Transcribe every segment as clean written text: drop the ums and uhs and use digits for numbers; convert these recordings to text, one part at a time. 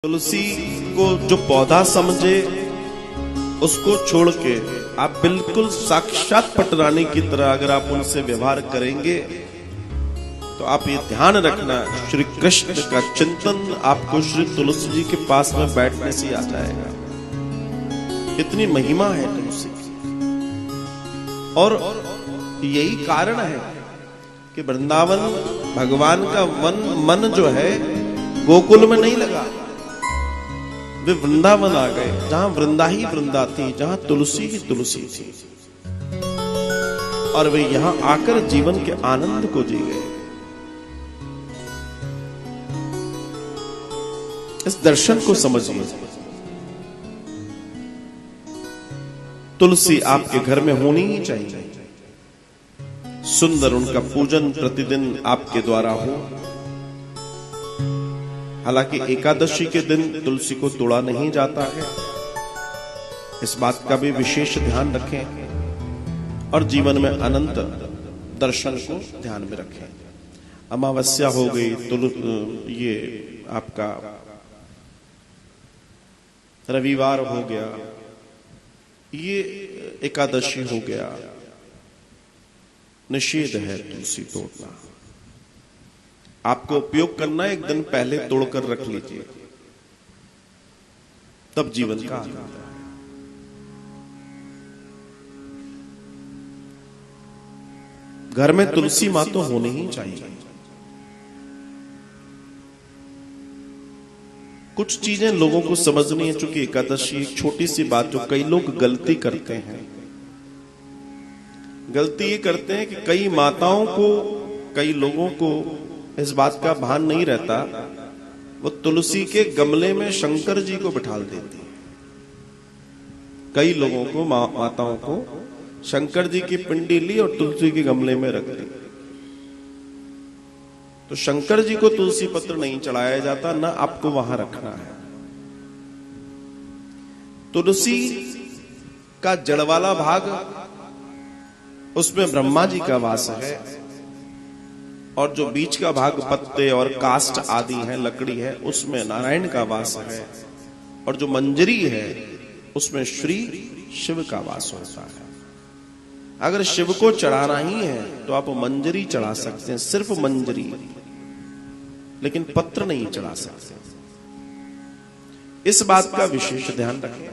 तुलसी को जो पौधा समझे उसको छोड़ के आप बिल्कुल साक्षात पटरानी की तरह अगर आप उनसे व्यवहार करेंगे तो आप ये ध्यान रखना, श्री कृष्ण का चिंतन आपको श्री तुलसी जी के पास में बैठने से आ जाएगा। कितनी महिमा है तुलसी की। और यही कारण है कि वृंदावन भगवान का मन जो है गोकुल में नहीं लगा, वे वृंदावन आ गए जहां वृंदा ही वृंदा थी, जहां तुलसी ही तुलसी थी, और वे यहां आकर जीवन के आनंद को जी गए। इस दर्शन को समझिए। तुलसी आपके घर में होनी ही चाहिए, सुंदर उनका पूजन प्रतिदिन आपके द्वारा हो। हालांकि एकादशी के दिन तुलसी को तोड़ा नहीं जाता है, इस बात का भी विशेष ध्यान रखें और जीवन में अनंत दर्शन को ध्यान में रखें। अमावस्या हो गई, ये आपका रविवार हो गया, ये एकादशी हो गया, निषेध है तुलसी तोड़ना। आपको उपयोग करना है, एक दिन पहले तोड़कर रख लीजिए, तब जीवन का आनंद है। घर में तुलसी मां तो होनी ही चाहिए। कुछ चीजें लोगों को समझनी है, चूंकि एकादशी एक छोटी सी बात जो कई लोग गलती करते हैं। गलती ये करते हैं कि कई माताओं को, कई लोगों को इस बात का भान नहीं रहता, वो तुलसी के गमले में शंकर जी को बिठाल देती है। कई लोगों को, माताओं को शंकर जी की पिंडी ली और तुलसी के गमले में रख दी। तो शंकर जी को तुलसी पत्र नहीं चढ़ाया जाता, ना आपको वहां रखना है। तुलसी का जड़ वाला भाग, उसमें ब्रह्मा जी का वास है, और जो बीच का भाग पत्ते और काष्ठ आदि है, लकड़ी है, उसमें नारायण का वास है, और जो मंजरी है उसमें श्री शिव का वास होता है। अगर शिव को चढ़ाना ही है तो आप मंजरी चढ़ा सकते हैं, सिर्फ मंजरी, लेकिन पत्र नहीं चढ़ा सकते। इस बात का विशेष ध्यान रखें।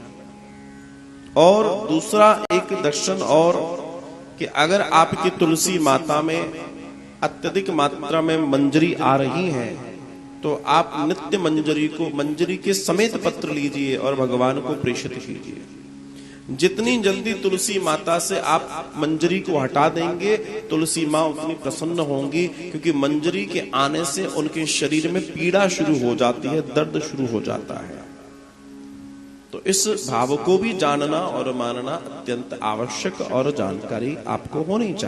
और दूसरा एक दर्शन और, कि अगर आपकी तुलसी माता में अत्यधिक मात्रा में मंजरी आ रही है तो आप नित्य मंजरी के समेत पत्र लीजिए और भगवान को प्रेषित कीजिए। जितनी जल्दी तुलसी माता से आप मंजरी को हटा देंगे, तुलसी माँ उतनी प्रसन्न होंगी, क्योंकि मंजरी के आने से उनके शरीर में पीड़ा शुरू हो जाती है, दर्द शुरू हो जाता है। तो इस भाव को भी जानना और मानना अत्यंत आवश्यक और जानकारी आपको होनी चाहिए।